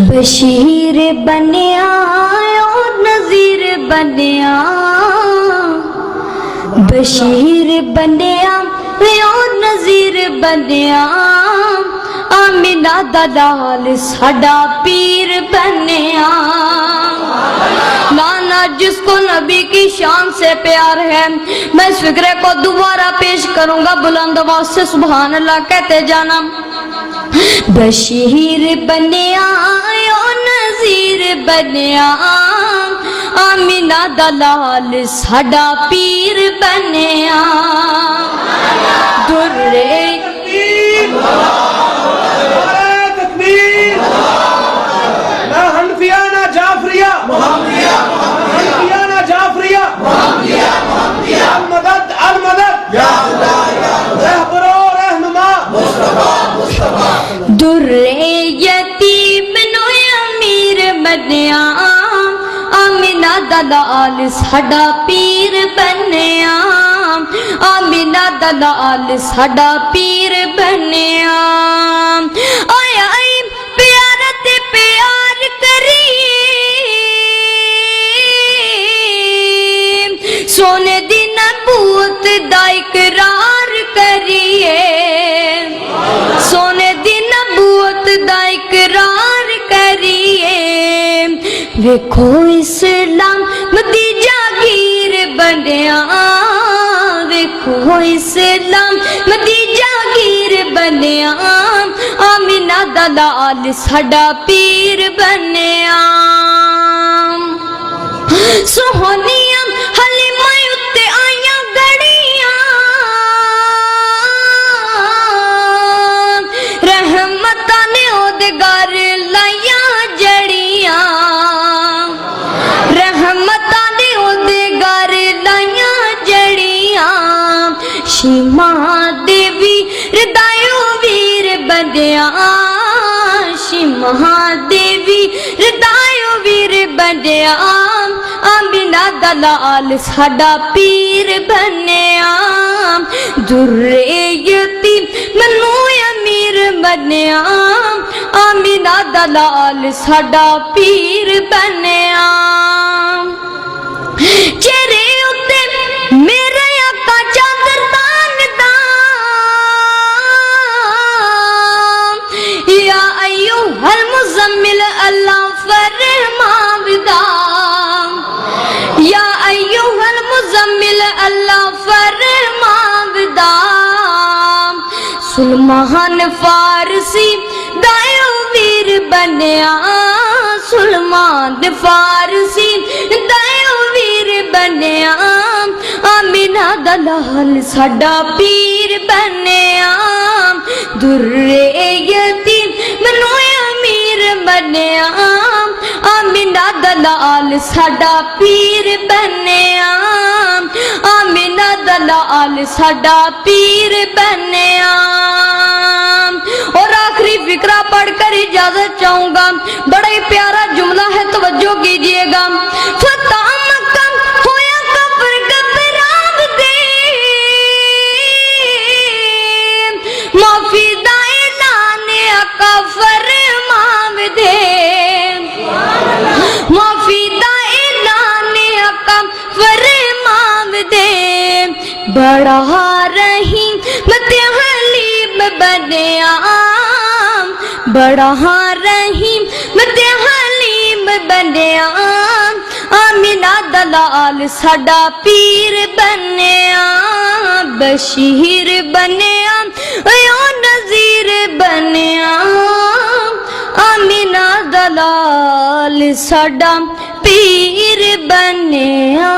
बशीर बनिया और नज़ीर बनिया, बशीर बनिया और नज़ीर बनिया, आमिना दा लाल साडा पीर बनिया। नाना जिसको नबी की शान से प्यार है, मैं इस फिक्रे को दोबारा पेश करूंगा, बुलंद आवाज से सुभान अल्लाह कहते जाना। बशीर बनिया और नज़ीर बनिया, आमिना दा लाल साडा पीर बनिया। दुर्रे ना हनफिया ना जाफरिया, हनफिया ना जाफरिया, अल मदद अल मदद, रहबरो रहनुमा मुस्तफा। दुर्रे यतीम नो अमीर बनिया, आमिना दा लाल साडा पीर बनिया, आमिना दा लाल साडा पीर बनिया। आया आई प्यार ते प्यार करिए, सोने दी नबूवत दा इकरार करिए, सोने दी नबूवत दा इकरार करिए। वेखो इस्लाम दी जागीर बनिया, वेखो इस्लाम दी जागीर बनिया, आमिना दा लाल साडा पीर बनिया। सोहनिया हलीमा उत्ते आइयां गड़ियां, रहमतां ने ओदे घर लाइयां जड़ियां, रहमतां ने ओदे घर लाइयां जड़ियां। शीमा देवी हृदयो वीर बनिया, शीमा देवी हृदयो वीर बनिया, आमिना दा लाल साडा पीर बनिया। दुर्रे यतीम मनु अमीर बनिया, आमिना दा लाल साडा पीर बनिया। चेहरे उत्ते मेरे आका चादर तानदा, या अय्युहल मुज़म्मिल अल्लाह फरमावदा, या अय्युहल मुज़म्मिल अल्लाह फरमावदा। सुलमान फारसी दायो वीर बनिया, सुलमान फारसी दायो वीर बनिया, आमिना दा लाल साडा पीर बनिया। दुर्रे यतीम मनु अमीर बनिया, आमिना दा लाल साडा पीर बनिया, आमिना दा लाल साडा पीर बनिया। और आखिरी फिक्रा पढ़कर इजाजत चाहूंगा, बड़ा ही प्यारा जुमला है, तवज्जो कीजिएगा। फतह मक्का होया कब्र घबराव दे, माफी दा ऐलान आका फरमाव दे, माफी दा ऐलान आका फरमाव दे। बड़ा रहीम मते हलीम बनिया, बड़ा रहीम मते हलीम बनिया, आमिना दा लाल साडा पीर बनिया। बशीर बनिया ओ नज़ीर बनिया, आमिना दा लाल साडा पीर बनिया।